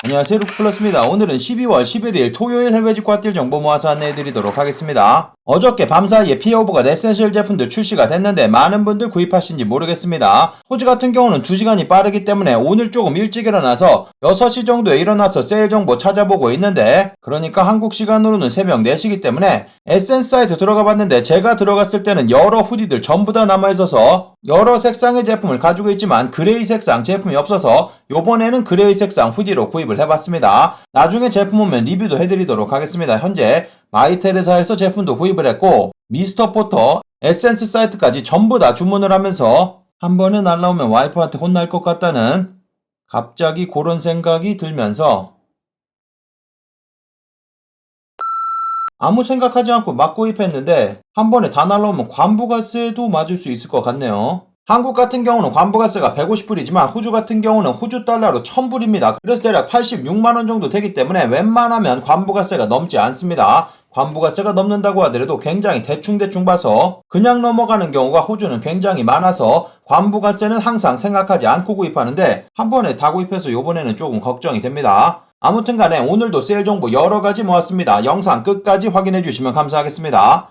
안녕하세요, 루크플러스입니다. 오늘은 12월 11일 토요일 해외 직구핫딜 정보 모아서 안내해드리도록 하겠습니다. 어저께 밤사이에 피어오버가 에센셜 제품들 출시가 됐는데 많은 분들 구입하신지 모르겠습니다. 호주 같은 경우는 2시간이 빠르기 때문에 오늘 조금 일찍 일어나서 6시 정도에 일어나서 세일 정보 찾아보고 있는데, 그러니까 한국 시간으로는 새벽 4시기 때문에 에센스 사이트 들어가 봤는데 제가 들어갔을 때는 여러 후디들 전부 다 남아있어서 여러 색상의 제품을 가지고 있지만 그레이 색상 제품이 없어서 요번에는 그레이 색상 후디로 구입을 해봤습니다. 나중에 제품 오면 리뷰도 해드리도록 하겠습니다. 현재 마이테레사에서 제품도 구입을 했고 미스터 포터, 에센스 사이트까지 전부 다 주문을 하면서 한 번에 날라오면 와이프한테 혼날 것 같다는 갑자기 그런 생각이 들면서 아무 생각하지 않고 막 구입했는데 한 번에 다 날라오면 관부가세도 맞을 수 있을 것 같네요. 한국 같은 경우는 관부가세가 150불이지만 호주 같은 경우는 호주 달러로 1000불입니다. 그래서 대략 86만원 정도 되기 때문에 웬만하면 관부가세가 넘지 않습니다. 관부가세가 넘는다고 하더라도 굉장히 대충 봐서 그냥 넘어가는 경우가 호주는 굉장히 많아서 관부가세는 항상 생각하지 않고 구입하는데 한 번에 다 구입해서 요번에는 조금 걱정이 됩니다. 아무튼 간에 오늘도 세일 정보 여러가지 모았습니다. 영상 끝까지 확인해 주시면 감사하겠습니다.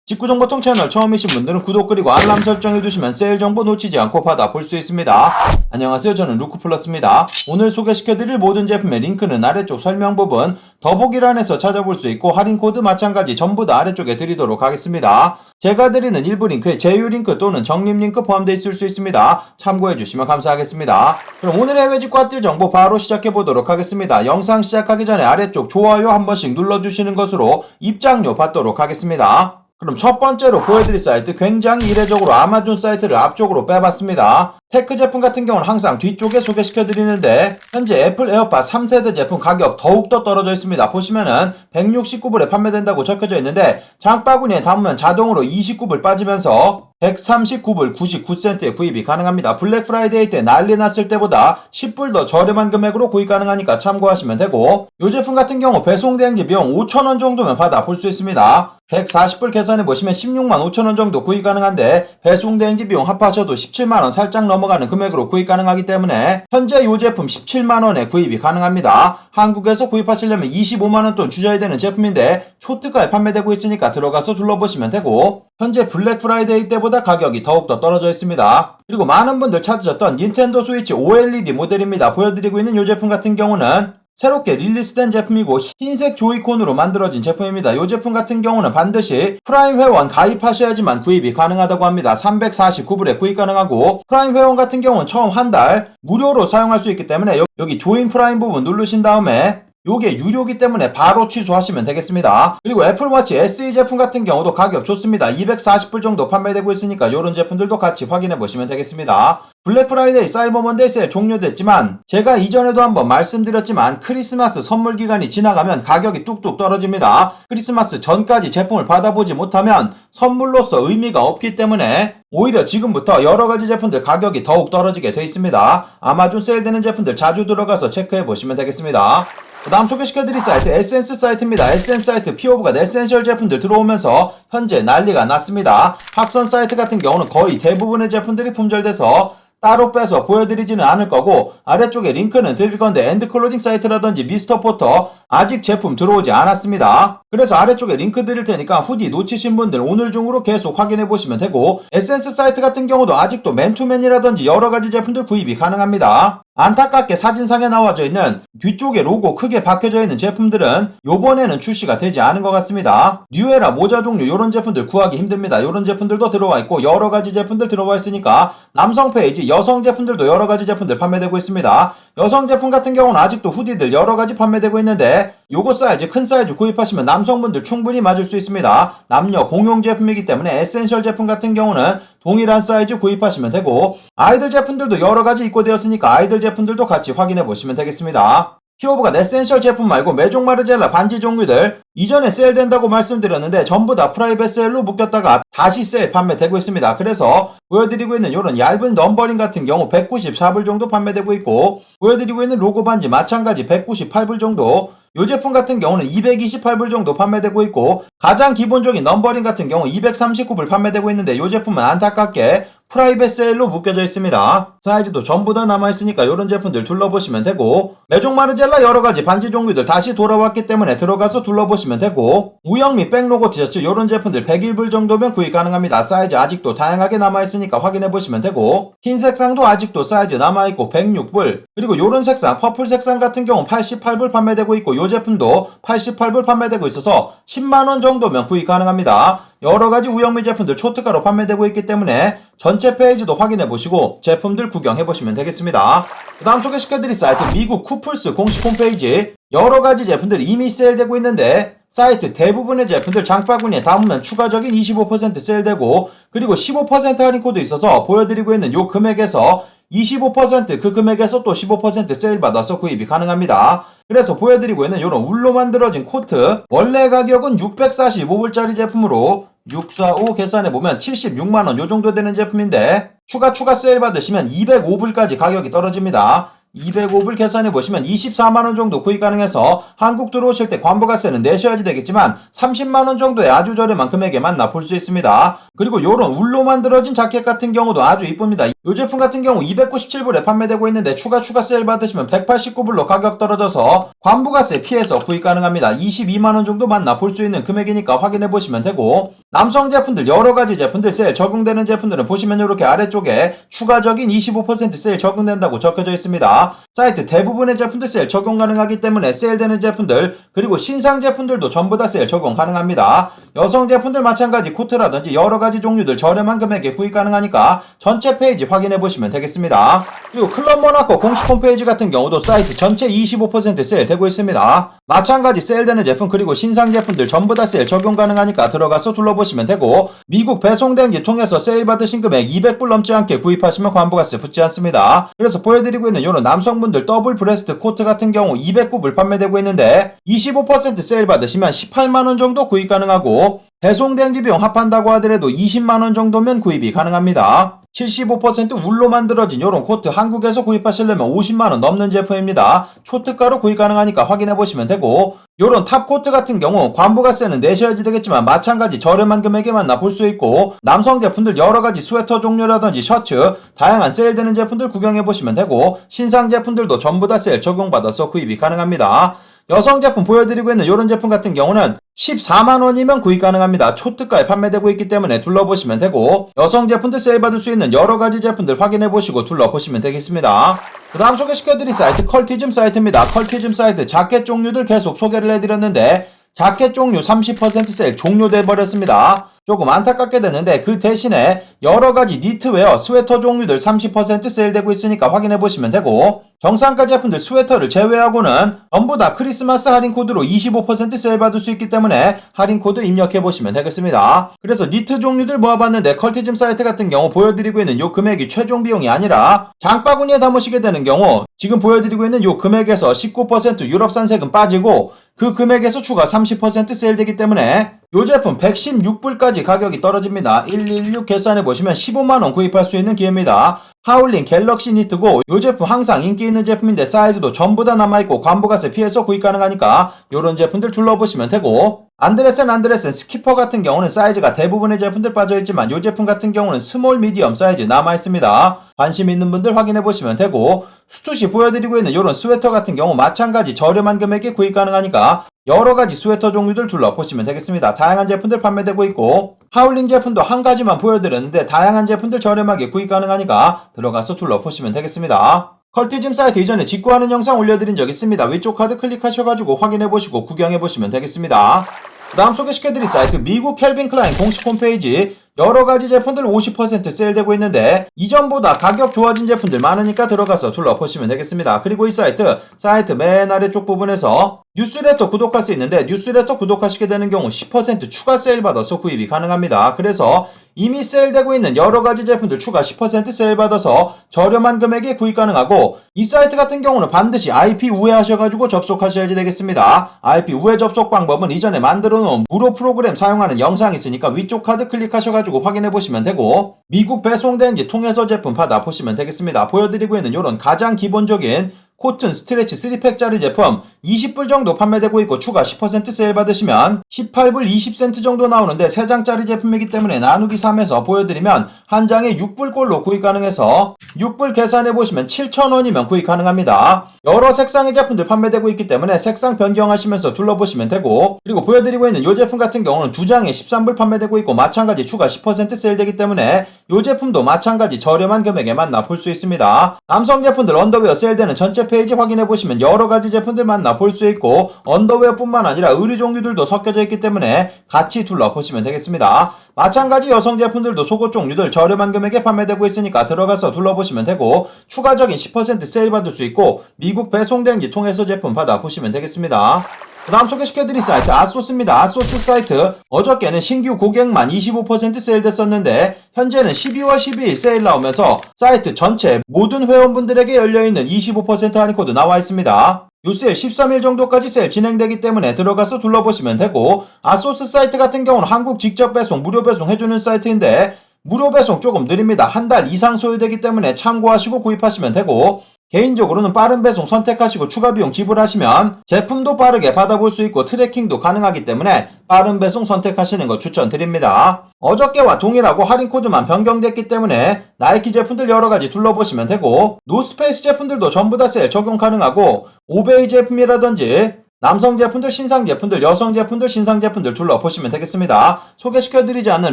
직구정보통 채널 처음이신 분들은 구독 그리고 알람 설정해 두시면 세일 정보 놓치지 않고 받아볼 수 있습니다. 안녕하세요, 저는 루크플러스입니다. 오늘 소개시켜드릴 모든 제품의 링크는 아래쪽 설명 부분 더보기란에서 찾아볼 수 있고 할인코드 마찬가지 전부 다 아래쪽에 드리도록 하겠습니다. 제가 드리는 일부 링크에 제휴 링크 또는 적립 링크 포함되어 있을 수 있습니다. 참고해 주시면 감사하겠습니다. 그럼 오늘의 해외 직구핫딜 정보 바로 시작해 보도록 하겠습니다. 영상 시작하기 전에 아래쪽 좋아요 한 번씩 눌러주시는 것으로 입장료 받도록 하겠습니다. 그럼 첫 번째로 보여드릴 사이트, 굉장히 이례적으로 아마존 사이트를 앞쪽으로 빼봤습니다. 테크 제품 같은 경우는 항상 뒤쪽에 소개시켜드리는데 현재 애플 에어팟 3세대 제품 가격 더욱더 떨어져 있습니다. 보시면은 169불에 판매된다고 적혀져 있는데 장바구니에 담으면 자동으로 29불 빠지면서 139불 99센트에 구입이 가능합니다. 블랙 프라이데이 때 난리 났을 때보다 10불 더 저렴한 금액으로 구입 가능하니까 참고하시면 되고, 이 제품 같은 경우 배송 대행지 비용 5,000원 정도면 받아볼 수 있습니다. 140불 계산해 보시면 16만 5천원 정도 구입 가능한데 배송 대행지 비용 합하셔도 17만원 살짝 넘어가는 금액으로 구입 가능하기 때문에 현재 이 제품 17만원에 구입이 가능합니다. 한국에서 구입하시려면 25만원 돈 주셔야 되는 제품인데 초특가에 판매되고 있으니까 들어가서 둘러보시면 되고, 현재 블랙 프라이데이 때보다 가격이 더욱더 떨어져 있습니다. 그리고 많은 분들 찾으셨던 닌텐도 스위치 OLED 모델입니다. 보여드리고 있는 이 제품 같은 경우는 새롭게 릴리스된 제품이고 흰색 조이콘으로 만들어진 제품입니다. 이 제품 같은 경우는 반드시 프라임 회원 가입하셔야지만 구입이 가능하다고 합니다. 349불에 구입 가능하고, 프라임 회원 같은 경우는 처음 한 달 무료로 사용할 수 있기 때문에 여기 조인 프라임 부분 누르신 다음에 요게 유료기 때문에 바로 취소하시면 되겠습니다. 그리고 애플워치 SE 제품 같은 경우도 가격 좋습니다. 240불 정도 판매되고 있으니까 이런 제품들도 같이 확인해 보시면 되겠습니다. 블랙 프라이데이, 사이버 먼데이 세일 종료됐지만 제가 이전에도 한번 말씀드렸지만 크리스마스 선물 기간이 지나가면 가격이 뚝뚝 떨어집니다. 크리스마스 전까지 제품을 받아보지 못하면 선물로서 의미가 없기 때문에 오히려 지금부터 여러가지 제품들 가격이 더욱 떨어지게 되어 있습니다. 아마존 세일되는 제품들 자주 들어가서 체크해 보시면 되겠습니다. 그 다음 소개시켜드릴 사이트 에센스 사이트입니다. 에센스 사이트 피오브가 에센셜 제품들 들어오면서 현재 난리가 났습니다. 확선 사이트 같은 경우는 거의 대부분의 제품들이 품절돼서 따로 빼서 보여드리지는 않을 거고, 아래쪽에 링크는 드릴 건데 엔드클로딩 사이트라든지 미스터 포터 아직 제품 들어오지 않았습니다. 그래서 아래쪽에 링크 드릴 테니까 후디 놓치신 분들 오늘 중으로 계속 확인해 보시면 되고, 에센스 사이트 같은 경우도 아직도 맨투맨이라든지 여러가지 제품들 구입이 가능합니다. 안타깝게 사진상에 나와져 있는 뒤쪽에 로고 크게 박혀져 있는 제품들은 요번에는 출시가 되지 않은 것 같습니다. 뉴에라 모자 종류 요런 제품들 구하기 힘듭니다. 요런 제품들도 들어와 있고 여러가지 제품들 들어와 있으니까 남성 페이지 여성 제품들도 여러가지 제품들 판매되고 있습니다. 여성 제품 같은 경우는 아직도 후디들 여러가지 판매되고 있는데 요거 사이즈 큰 사이즈 구입하시면 남성분들 충분히 맞을 수 있습니다. 남녀 공용 제품이기 때문에 에센셜 제품 같은 경우는 동일한 사이즈 구입하시면 되고, 아이들 제품들도 여러가지 입고 되었으니까 아이들 제품들도 같이 확인해 보시면 되겠습니다. 피오브가 에센셜 제품 말고 메종 마르젤라 반지 종류들 이전에 세일된다고 말씀드렸는데 전부 다 프라이빗 세일로 묶였다가 다시 세일 판매되고 있습니다. 그래서 보여드리고 있는 이런 얇은 넘버링 같은 경우 194불 정도 판매되고 있고, 보여드리고 있는 로고 반지 마찬가지 198불 정도, 이 제품 같은 경우는 228불 정도 판매되고 있고, 가장 기본적인 넘버링 같은 경우 239불 판매되고 있는데 이 제품은 안타깝게 프라이빗 세일로 묶여져 있습니다. 사이즈도 전부 다 남아있으니까 이런 제품들 둘러보시면 되고, 메종 마르젤라 여러가지 반지 종류들 다시 돌아왔기 때문에 들어가서 둘러보시면 되고, 우영미 백로고 티셔츠 이런 제품들 101불 정도면 구입 가능합니다. 사이즈 아직도 다양하게 남아있으니까 확인해보시면 되고, 흰 색상도 아직도 사이즈 남아있고 106불, 그리고 요런 색상 퍼플 색상 같은 경우 88불 판매되고 있고, 요 제품도 88불 판매되고 있어서 10만원 정도면 구입 가능합니다. 여러가지 우영미 제품들 초특가로 판매되고 있기 때문에 전체 페이지도 확인해보시고 제품들 구경해보시면 되겠습니다. 그 다음 소개시켜드릴 사이트 미국 쿠플스 공식 홈페이지, 여러가지 제품들이 이미 세일되고 있는데 사이트 대부분의 제품들 장바구니에 담으면 추가적인 25% 세일되고, 그리고 15% 할인 코드 있어서 보여드리고 있는 요 금액에서 25% 그 금액에서 또 15% 세일 받아서 구입이 가능합니다. 그래서 보여드리고 있는 요런 울로 만들어진 코트, 원래 가격은 645불짜리 제품으로 645 계산해보면 76만원 요 정도 되는 제품인데, 추가 세일 받으시면 205불까지 가격이 떨어집니다. 205불 계산해보시면 24만원 정도 구입 가능해서 한국 들어오실 때 관부가세는 내셔야지 되겠지만 30만원 정도의 아주 저렴한 금액에 만나볼 수 있습니다. 그리고 요런 울로 만들어진 자켓 같은 경우도 아주 이쁩니다. 요 제품 같은 경우 297불에 판매되고 있는데 추가 세일 받으시면 189불로 가격 떨어져서 관부가세 피해서 구입 가능합니다. 22만원 정도 만나볼 수 있는 금액이니까 확인해보시면 되고, 남성 제품들 여러가지 제품들 세일 적용되는 제품들은 보시면 이렇게 아래쪽에 추가적인 25% 세일 적용된다고 적혀져 있습니다. 사이트 대부분의 제품들 세일 적용 가능하기 때문에 세일되는 제품들, 그리고 신상 제품들도 전부 다 세일 적용 가능합니다. 여성 제품들 마찬가지 코트라든지 여러가지 종류들 저렴한 금액에 구입 가능하니까 전체 페이지 확인해보시면 되겠습니다. 그리고 클럽 모나코 공식 홈페이지 같은 경우도 사이트 전체 25% 세일 되고 있습니다. 마찬가지 세일되는 제품 그리고 신상 제품들 전부 다 세일 적용 가능하니까 들어가서 둘러보시면 되고, 미국 배송대행지 통해서 세일 받으신 금액 200불 넘지 않게 구입하시면 관부가세 붙지 않습니다. 그래서 보여드리고 있는 요런 남성분들 더블 브레스트 코트 같은 경우 209불 판매되고 있는데 25% 세일 받으시면 18만원 정도 구입 가능하고, 배송대행지 비용 합한다고 하더라도 20만원 정도면 구입이 가능합니다. 75% 울로 만들어진 요런 코트 한국에서 구입하시려면 50만원 넘는 제품입니다. 초특가로 구입 가능하니까 확인해보시면 되고, 요런 탑 코트 같은 경우 관부가세는 내셔야지 되겠지만 마찬가지 저렴한 금액에 만나볼 수 있고, 남성 제품들 여러가지 스웨터 종류라든지 셔츠 다양한 세일되는 제품들 구경해보시면 되고, 신상 제품들도 전부 다 세일 적용받아서 구입이 가능합니다. 여성 제품 보여드리고 있는 이런 제품 같은 경우는 14만원이면 구입 가능합니다. 초특가에 판매되고 있기 때문에 둘러보시면 되고, 여성 제품들 세일 받을 수 있는 여러가지 제품들 확인해보시고 둘러보시면 되겠습니다. 그 다음 소개시켜드릴 사이트 컬티즘 사이트입니다. 컬티즘 사이트 자켓 종류들 계속 소개를 해드렸는데 자켓 종류 30% 세일 종료돼 버렸습니다. 조금 안타깝게 됐는데 그 대신에 여러가지 니트웨어 스웨터 종류들 30% 세일되고 있으니까 확인해보시면 되고, 정상가 제품들 스웨터를 제외하고는 전부 다 크리스마스 할인 코드로 25% 세일 받을 수 있기 때문에 할인 코드 입력해보시면 되겠습니다. 그래서 니트 종류들 모아봤는데 컬티즘 사이트 같은 경우 보여드리고 있는 요 금액이 최종 비용이 아니라 장바구니에 담으시게 되는 경우 지금 보여드리고 있는 요 금액에서 19% 유럽산 세금 빠지고 그 금액에서 추가 30% 세일되기 때문에 요 제품 116불까지 가격이 떨어집니다. 116 계산해보시면 15만원 구입할 수 있는 기회입니다. 하울린 갤럭시 니트고 요 제품 항상 인기 있는 제품인데 사이즈도 전부 다 남아있고 관부가세 피해서 구입 가능하니까 요런 제품들 둘러보시면 되고, 안드레센 스키퍼 같은 경우는 사이즈가 대부분의 제품들 빠져있지만 요 제품 같은 경우는 스몰 미디엄 사이즈 남아있습니다. 관심 있는 분들 확인해보시면 되고, 스투시 보여드리고 있는 요런 스웨터 같은 경우 마찬가지 저렴한 금액에 구입 가능하니까 여러가지 스웨터 종류들 둘러보시면 되겠습니다. 다양한 제품들 판매되고 있고, 하울링 제품도 한 가지만 보여드렸는데 다양한 제품들 저렴하게 구입 가능하니까 들어가서 둘러보시면 되겠습니다. 컬티즘 사이트 이전에 직구하는 영상 올려드린 적 있습니다. 위쪽 카드 클릭하셔가지고 확인해보시고 구경해보시면 되겠습니다. 그 다음 소개시켜드릴 사이트 미국 캘빈 클라인 공식 홈페이지, 여러가지 제품들 50% 세일되고 있는데 이전보다 가격 좋아진 제품들 많으니까 들어가서 둘러보시면 되겠습니다. 그리고 이 사이트 맨 아래쪽 부분에서 뉴스레터 구독할 수 있는데 뉴스레터 구독하시게 되는 경우 10% 추가 세일 받아서 구입이 가능합니다. 그래서 이미 세일되고 있는 여러가지 제품들 추가 10% 세일 받아서 저렴한 금액에 구입 가능하고, 이 사이트 같은 경우는 반드시 IP 우회 하셔가지고 접속하셔야지 되겠습니다. IP 우회 접속 방법은 이전에 만들어 놓은 무료 프로그램 사용하는 영상이 있으니까 위쪽 카드 클릭하셔가지고 확인해보시면 되고, 미국 배송대행지 통해서 제품 받아보시면 되겠습니다. 보여드리고 있는 이런 가장 기본적인 코튼 스트레치 3팩짜리 제품 20불 정도 판매되고 있고 추가 10% 세일 받으시면 18불 20센트 정도 나오는데 3장짜리 제품이기 때문에 나누기 3에서 보여드리면 한 장에 6불꼴로 구입 가능해서 6불 계산해보시면 7,000원이면 구입 가능합니다. 여러 색상의 제품들 판매되고 있기 때문에 색상 변경하시면서 둘러보시면 되고, 그리고 보여드리고 있는 이 제품 같은 경우는 2장에 13불 판매되고 있고 마찬가지 추가 10% 세일되기 때문에 이 제품도 마찬가지 저렴한 금액에만 납볼 수 있습니다. 남성 제품들 언더웨어 세일되는 전체 페이지 확인해보시면 여러가지 제품들만 납볼 수 있고 언더웨어 뿐만 아니라 의류 종류들도 섞여져 있기 때문에 같이 둘러보시면 되겠습니다. 마찬가지 여성 제품들도 속옷 종류들 저렴한 금액에 판매되고 있으니까 들어가서 둘러보시면 되고 추가적인 10% 세일 받을 수 있고 미국 배송대행지 통해서 제품 받아보시면 되겠습니다. 그 다음 소개시켜드릴 사이트 아소스입니다. 아소스 사이트 어저께는 신규 고객만 25% 세일됐었는데 현재는 12월 12일 세일 나오면서 사이트 전체 모든 회원분들에게 열려있는 25% 할인 코드 나와 있습니다. 요 세일 13일 정도까지 세일 진행되기 때문에 들어가서 둘러보시면 되고, 아소스 사이트 같은 경우는 한국 직접 배송, 무료 배송 해주는 사이트인데 무료 배송 조금 느립니다. 한 달 이상 소요되기 때문에 참고하시고 구입하시면 되고, 개인적으로는 빠른 배송 선택하시고 추가 비용 지불하시면 제품도 빠르게 받아볼 수 있고 트래킹도 가능하기 때문에 빠른 배송 선택하시는 거 추천드립니다. 어저께와 동일하고 할인 코드만 변경됐기 때문에 나이키 제품들 여러가지 둘러보시면 되고, 노스페이스 제품들도 전부 다 세일 적용 가능하고 오베이 제품이라든지 남성 제품들, 신상 제품들, 여성 제품들, 신상 제품들 둘러보시면 되겠습니다. 소개시켜드리지 않는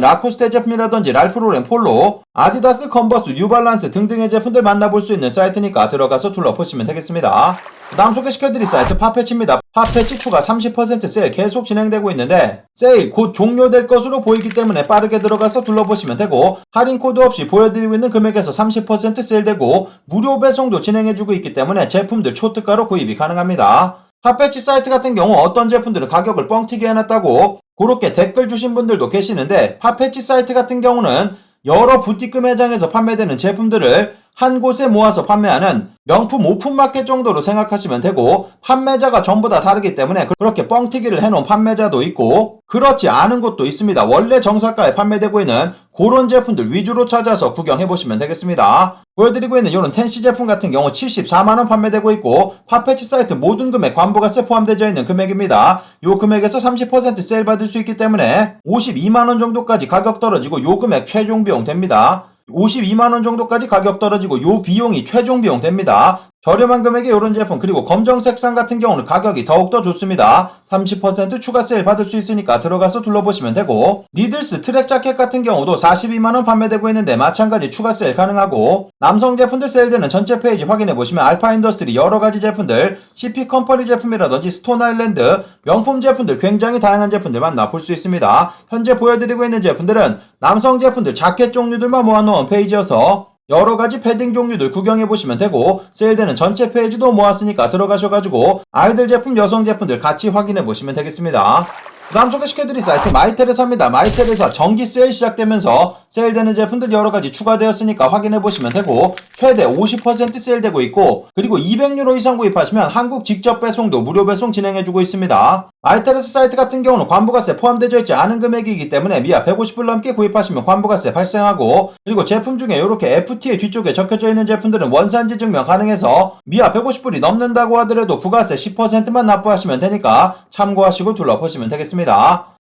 라코스테 제품이라든지 랄프로렌, 폴로, 아디다스, 컨버스, 뉴발란스 등등의 제품들 만나볼 수 있는 사이트니까 들어가서 둘러보시면 되겠습니다. 그 다음 소개시켜드릴 사이트 팝패치입니다. 팝패치 추가 30% 세일 계속 진행되고 있는데 세일 곧 종료될 것으로 보이기 때문에 빠르게 들어가서 둘러보시면 되고, 할인 코드 없이 보여드리고 있는 금액에서 30% 세일되고 무료 배송도 진행해주고 있기 때문에 제품들 초특가로 구입이 가능합니다. 팝패치 사이트 같은 경우 어떤 제품들은 가격을 뻥튀기 해놨다고 그렇게 댓글 주신 분들도 계시는데, 팝패치 사이트 같은 경우는 여러 부티크 매장에서 판매되는 제품들을 한 곳에 모아서 판매하는 명품 오픈마켓 정도로 생각하시면 되고, 판매자가 전부 다 다르기 때문에 그렇게 뻥튀기를 해놓은 판매자도 있고 그렇지 않은 곳도 있습니다. 원래 정사가에 판매되고 있는 그런 제품들 위주로 찾아서 구경해보시면 되겠습니다. 보여드리고 있는 이런 텐시 제품 같은 경우 74만원 판매되고 있고 팝패치 사이트 모든 금액 관부가세 포함되어 있는 금액입니다. 요 금액에서 30% 세일 받을 수 있기 때문에 52만원 정도까지 가격 떨어지고 요 금액 최종 비용 됩니다. 52만원 정도까지 가격 떨어지고 요 비용이 최종 비용 됩니다. 저렴한 금액의 이런 제품, 그리고 검정 색상 같은 경우는 가격이 더욱더 좋습니다. 30% 추가 세일 받을 수 있으니까 들어가서 둘러보시면 되고, 니들스 트랙 자켓 같은 경우도 42만원 판매되고 있는데 마찬가지 추가 세일 가능하고, 남성 제품들 세일되는 전체 페이지 확인해보시면 알파 인더스트리 여러가지 제품들, CP 컴퍼니 제품이라든지 스톤 아일랜드 명품 제품들 굉장히 다양한 제품들 만나볼 수 있습니다. 현재 보여드리고 있는 제품들은 남성 제품들 자켓 종류들만 모아놓은 페이지여서 여러가지 패딩 종류들 구경해보시면 되고, 세일되는 전체 페이지도 모았으니까 들어가셔가지고 아이들 제품, 여성 제품들 같이 확인해보시면 되겠습니다. 그 다음 소개시켜드릴 사이트 마이테레사입니다. 마이테레사 정기 세일 시작되면서 세일되는 제품들 여러가지 추가되었으니까 확인해보시면 되고, 최대 50% 세일되고 있고, 그리고 200유로 이상 구입하시면 한국 직접 배송도 무료 배송 진행해주고 있습니다. 마이테레사 사이트 같은 경우는 관부가세 포함되어 있지 않은 금액이기 때문에 미아 150불 넘게 구입하시면 관부가세 발생하고, 그리고 제품 중에 이렇게 FTA 뒤쪽에 적혀져 있는 제품들은 원산지 증명 가능해서 미아 150불이 넘는다고 하더라도 부가세 10%만 납부하시면 되니까 참고하시고 둘러보시면 되겠습니다.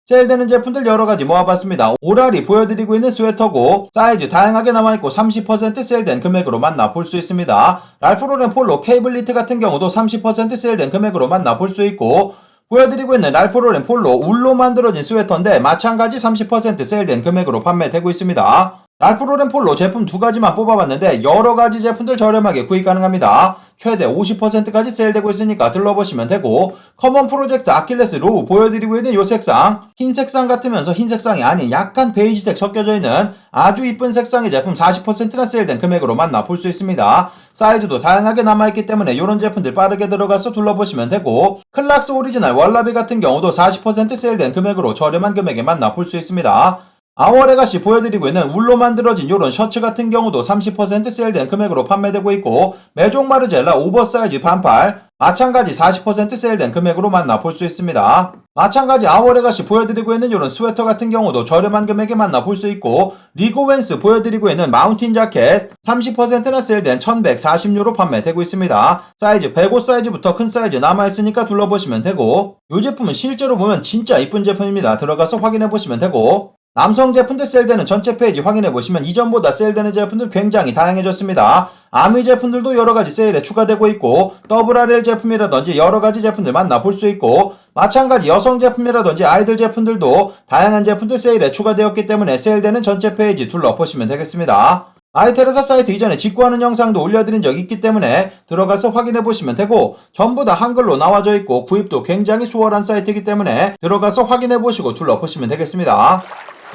세일되는 제품들 여러가지 모아봤습니다. 오라리 보여드리고 있는 스웨터고 사이즈 다양하게 남아있고 30% 세일된 금액으로 만나볼 수 있습니다. 랄프로렌 폴로 케이블리트 같은 경우도 30% 세일된 금액으로 만나볼 수 있고, 보여드리고 있는 랄프로렌 폴로 울로 만들어진 스웨터인데 마찬가지 30% 세일된 금액으로 판매되고 있습니다. 랄프로렌 폴로 제품 두 가지만 뽑아봤는데 여러가지 제품들 저렴하게 구입 가능합니다. 최대 50%까지 세일되고 있으니까 들러보시면 되고, 커먼 프로젝트 아킬레스 로우 보여드리고 있는 요 색상, 흰 색상 같으면서 흰 색상이 아닌 약간 베이지색 섞여져 있는 아주 이쁜 색상의 제품 40%나 세일된 금액으로 만나볼 수 있습니다. 사이즈도 다양하게 남아있기 때문에 이런 제품들 빠르게 들어가서 둘러보시면 되고, 클락스 오리지널 월라비 같은 경우도 40% 세일된 금액으로 저렴한 금액에 만나볼 수 있습니다. 아워레가시 보여드리고 있는 울로 만들어진 요런 셔츠 같은 경우도 30% 세일된 금액으로 판매되고 있고, 메종 마르젤라 오버사이즈 반팔, 마찬가지 40% 세일된 금액으로 만나볼 수 있습니다. 마찬가지 아워레가시 보여드리고 있는 이런 스웨터 같은 경우도 저렴한 금액에 만나볼 수 있고, 리고웬스 보여드리고 있는 마운틴 자켓 30%나 세일된 1140유로 판매되고 있습니다. 사이즈 105 사이즈부터 큰 사이즈 남아있으니까 둘러보시면 되고, 이 제품은 실제로 보면 진짜 이쁜 제품입니다. 들어가서 확인해보시면 되고, 남성 제품들 세일되는 전체 페이지 확인해보시면 이전보다 세일되는 제품들 굉장히 다양해졌습니다. 아미 제품들도 여러가지 세일에 추가되고 있고, WRL 제품이라든지 여러가지 제품들 만나볼 수 있고, 마찬가지 여성 제품이라든지 아이들 제품들도 다양한 제품들 세일에 추가되었기 때문에 세일되는 전체 페이지 둘러보시면 되겠습니다. 아이테레사 사이트 이전에 직구하는 영상도 올려드린 적이 있기 때문에 들어가서 확인해보시면 되고, 전부 다 한글로 나와져 있고 구입도 굉장히 수월한 사이트이기 때문에 들어가서 확인해보시고 둘러보시면 되겠습니다.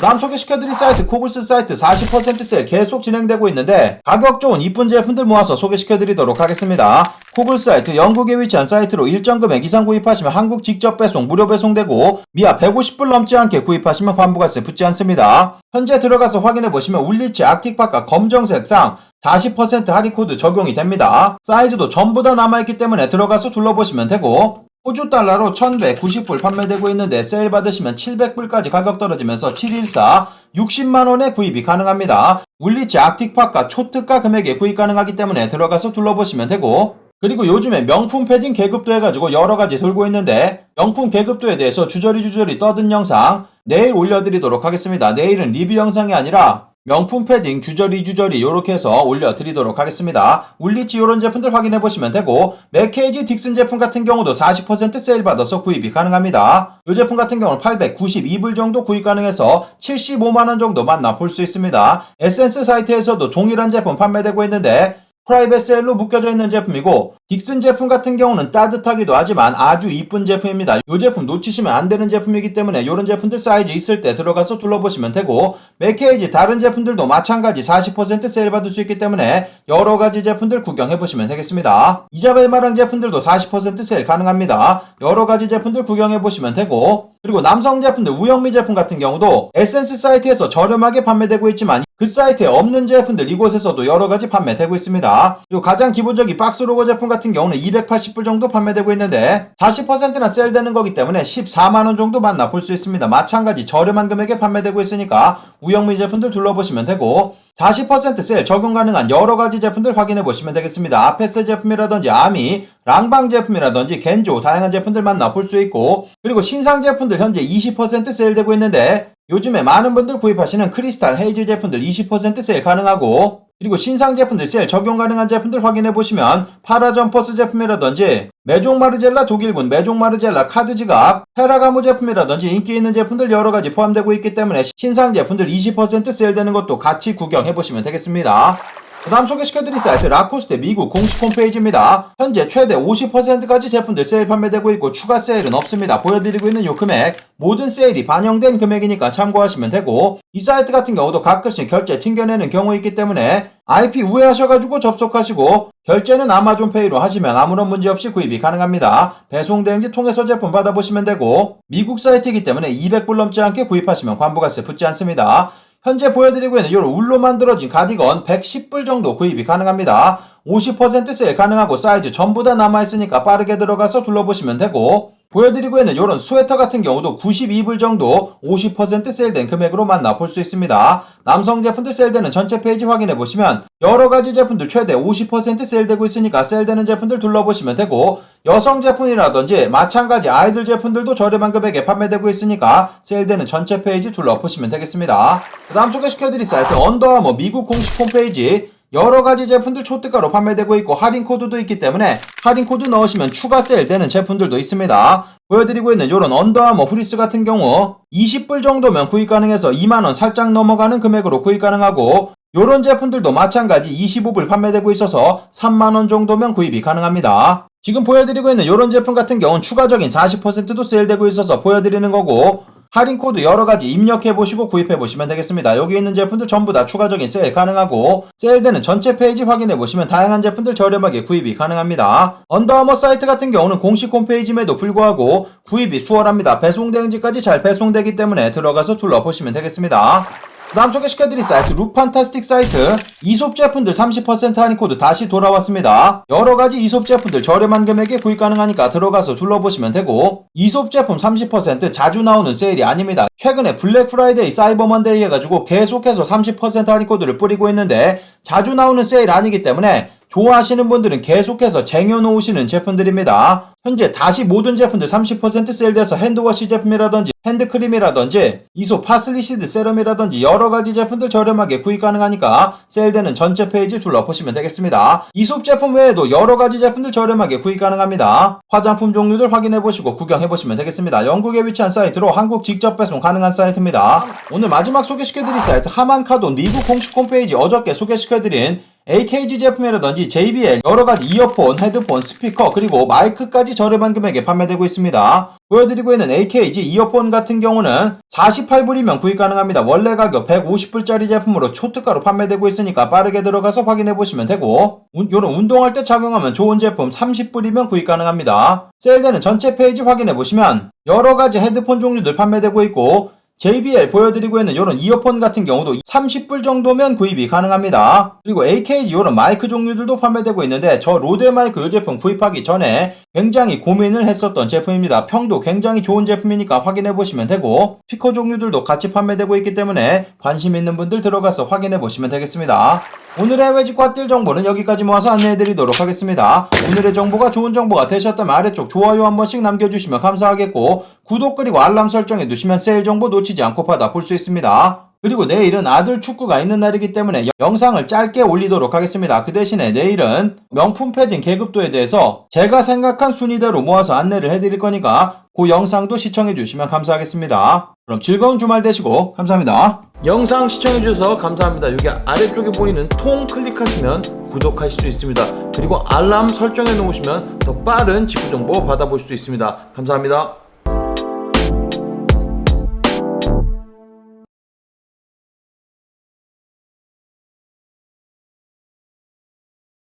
다음 소개시켜드릴 사이트 코글스 사이트 40% 세일 계속 진행되고 있는데, 가격 좋은 이쁜 제품들 모아서 소개시켜드리도록 하겠습니다. 코글스 사이트 영국에 위치한 사이트로 일정 금액 이상 구입하시면 한국 직접 배송 무료 배송되고, 미아 150불 넘지 않게 구입하시면 환부가세 붙지 않습니다. 현재 들어가서 확인해보시면 울리치 아틱파카 검정색 상 40% 할인 코드 적용이 됩니다. 사이즈도 전부 다 남아있기 때문에 들어가서 둘러보시면 되고, 호주 달러로 1190불 판매되고 있는데 세일 받으시면 700불까지 가격 떨어지면서 714 60만원에 구입이 가능합니다. 울리치 아틱파카 초특가 금액에 구입 가능하기 때문에 들어가서 둘러보시면 되고, 그리고 요즘에 명품 패딩 계급도 해가지고 여러가지 돌고 있는데, 명품 계급도에 대해서 주저리 떠든 영상 내일 올려드리도록 하겠습니다. 내일은 리뷰 영상이 아니라 명품 패딩 주저리 요렇게 해서 올려드리도록 하겠습니다. 울리치 요런 제품들 확인해보시면 되고, 맥케이지 딕슨 제품 같은 경우도 40% 세일 받아서 구입이 가능합니다. 이 제품 같은 경우는 892불 정도 구입 가능해서 75만원 정도 만나볼 수 있습니다. 에센스 사이트에서도 동일한 제품 판매되고 있는데, 프라이빗 세일로 묶여져 있는 제품이고, 딕슨 제품 같은 경우는 따뜻하기도 하지만 아주 이쁜 제품입니다. 이 제품 놓치시면 안 되는 제품이기 때문에 이런 제품들 사이즈 있을 때 들어가서 둘러보시면 되고, 맥케이지 다른 제품들도 마찬가지 40% 세일 받을 수 있기 때문에 여러가지 제품들 구경해보시면 되겠습니다. 이자벨 마랑 제품들도 40% 세일 가능합니다. 여러가지 제품들 구경해보시면 되고, 그리고 남성 제품들 우영미 제품 같은 경우도 에센스 사이트에서 저렴하게 판매되고 있지만 그 사이트에 없는 제품들 이곳에서도 여러가지 판매되고 있습니다. 그리고 가장 기본적인 박스 로고 제품 같은 경우는 280불 정도 판매되고 있는데 40%나 세일되는 거기 때문에 14만원 정도 만나볼 수 있습니다. 마찬가지 저렴한 금액에 판매되고 있으니까 우영미 제품들 둘러보시면 되고, 40% 세일 적용 가능한 여러가지 제품들 확인해보시면 되겠습니다. 아페스 제품이라든지 아미, 랑방 제품이라든지 겐조 다양한 제품들 만나볼 수 있고, 그리고 신상 제품들 현재 20% 세일되고 있는데, 요즘에 많은 분들 구입하시는 크리스탈 헤이즈 제품들 20% 세일 가능하고, 그리고 신상 제품들 세일 적용 가능한 제품들 확인해보시면 파라점퍼스 제품이라든지 메종 마르젤라 독일군 메종 마르젤라 카드 지갑, 페라가모 제품이라든지 인기 있는 제품들 여러가지 포함되고 있기 때문에 신상 제품들 20% 세일되는 것도 같이 구경해보시면 되겠습니다. 그 다음 소개시켜드릴 사이트 라코스테 미국 공식 홈페이지입니다. 현재 최대 50%까지 제품들 세일 판매되고 있고 추가 세일은 없습니다. 보여드리고 있는 요 금액 모든 세일이 반영된 금액이니까 참고하시면 되고, 이 사이트 같은 경우도 가끔씩 결제 튕겨내는 경우 있기 때문에 IP 우회하셔가지고 접속하시고 결제는 아마존페이로 하시면 아무런 문제 없이 구입이 가능합니다. 배송 대행지 통해서 제품 받아보시면 되고, 미국 사이트이기 때문에 200불 넘지 않게 구입하시면 환부가세 붙지 않습니다. 현재 보여드리고 있는 이런 울로 만들어진 가디건 110불 정도 구입이 가능합니다. 50% 세일 가능하고 사이즈 전부 다 남아있으니까 빠르게 들어가서 둘러보시면 되고, 보여드리고 있는 이런 스웨터 같은 경우도 92불 정도 50% 세일된 금액으로 만나볼 수 있습니다. 남성 제품들 세일되는 전체 페이지 확인해보시면 여러가지 제품들 최대 50% 세일되고 있으니까 세일되는 제품들 둘러보시면 되고, 여성 제품이라든지 마찬가지 아이들 제품들도 저렴한 금액에 판매되고 있으니까 세일되는 전체 페이지 둘러보시면 되겠습니다. 그 다음 소개시켜드릴 사이트 언더아머 미국 공식 홈페이지, 여러가지 제품들 초특가로 판매되고 있고 할인 코드도 있기 때문에 할인 코드 넣으시면 추가 세일 되는 제품들도 있습니다. 보여드리고 있는 이런 언더아머 후리스 같은 경우 20불 정도면 구입 가능해서 2만원 살짝 넘어가는 금액으로 구입 가능하고, 요런 제품들도 마찬가지 25불 판매되고 있어서 3만원 정도면 구입이 가능합니다. 지금 보여드리고 있는 요런 제품 같은 경우는 추가적인 40%도 세일되고 있어서 보여드리는 거고, 할인 코드 여러가지 입력해보시고 구입해보시면 되겠습니다. 여기 있는 제품들 전부 다 추가적인 세일 가능하고, 세일되는 전체 페이지 확인해보시면 다양한 제품들 저렴하게 구입이 가능합니다. 언더아머 사이트 같은 경우는 공식 홈페이지임에도 불구하고 구입이 수월합니다. 배송 대행지까지 잘 배송되기 때문에 들어가서 둘러보시면 되겠습니다. 그 다음 소개시켜드릴 사이트 룩판타스틱 사이트. 이솝 제품들 30% 할인 코드 다시 돌아왔습니다. 여러가지 이솝 제품들 저렴한 금액에 구입 가능하니까 들어가서 둘러보시면 되고, 이솝 제품 30% 자주 나오는 세일이 아닙니다. 최근에 블랙 프라이데이 사이버 먼데이 해가지고 계속해서 30% 할인 코드를 뿌리고 있는데 자주 나오는 세일 아니기 때문에 좋아하시는 분들은 계속해서 쟁여놓으시는 제품들입니다. 현재 다시 모든 제품들 30% 세일돼서 핸드워시 제품이라든지 핸드크림이라든지 이솝 파슬리시드 세럼이라든지 여러가지 제품들 저렴하게 구입 가능하니까 세일되는 전체 페이지 둘러보시면 되겠습니다. 이솝 제품 외에도 여러가지 제품들 저렴하게 구입 가능합니다. 화장품 종류들 확인해보시고 구경해보시면 되겠습니다. 영국에 위치한 사이트로 한국 직접 배송 가능한 사이트입니다. 오늘 마지막 소개시켜드릴 사이트 하만카돈 미국 공식 홈페이지. 어저께 소개시켜드린 AKG 제품이라든지 JBL 여러가지 이어폰, 헤드폰, 스피커 그리고 마이크까지 저렴한 금액에 판매되고 있습니다. 보여드리고 있는 AKG 이어폰 같은 경우는 48불이면 구입 가능합니다. 원래 가격 150불짜리 제품으로 초특가로 판매되고 있으니까 빠르게 들어가서 확인해보시면 되고, 요런 운동할 때 착용하면 좋은 제품 30불이면 구입 가능합니다. 세일되는 전체 페이지 확인해보시면 여러가지 헤드폰 종류들 판매되고 있고, JBL 보여드리고 있는 이런 이어폰 같은 경우도 30불 정도면 구입이 가능합니다. 그리고 AKG 이런 마이크 종류들도 판매되고 있는데 저 로데 마이크 이 제품 구입하기 전에 굉장히 고민을 했었던 제품입니다. 평도 굉장히 좋은 제품이니까 확인해보시면 되고, 스피커 종류들도 같이 판매되고 있기 때문에 관심 있는 분들 들어가서 확인해보시면 되겠습니다. 오늘의 해외 직구 뛸 정보는 여기까지 모아서 안내해드리도록 하겠습니다. 오늘의 정보가 좋은 정보가 되셨다면 아래쪽 좋아요 한 번씩 남겨주시면 감사하겠고, 구독 그리고 알람 설정해 두시면 세일 정보 놓치지 않고 받아볼 수 있습니다. 그리고 내일은 아들 축구가 있는 날이기 때문에 영상을 짧게 올리도록 하겠습니다. 그 대신에 내일은 명품 패딩 계급도에 대해서 제가 생각한 순위대로 모아서 안내를 해드릴 거니까 그 영상도 시청해 주시면 감사하겠습니다. 그럼 즐거운 주말 되시고 감사합니다. 영상 시청해주셔서 감사합니다. 여기 아래쪽에 보이는 통 클릭하시면 구독하실 수 있습니다. 그리고 알람 설정해 놓으시면 더 빠른 직구 정보 받아볼 수 있습니다. 감사합니다.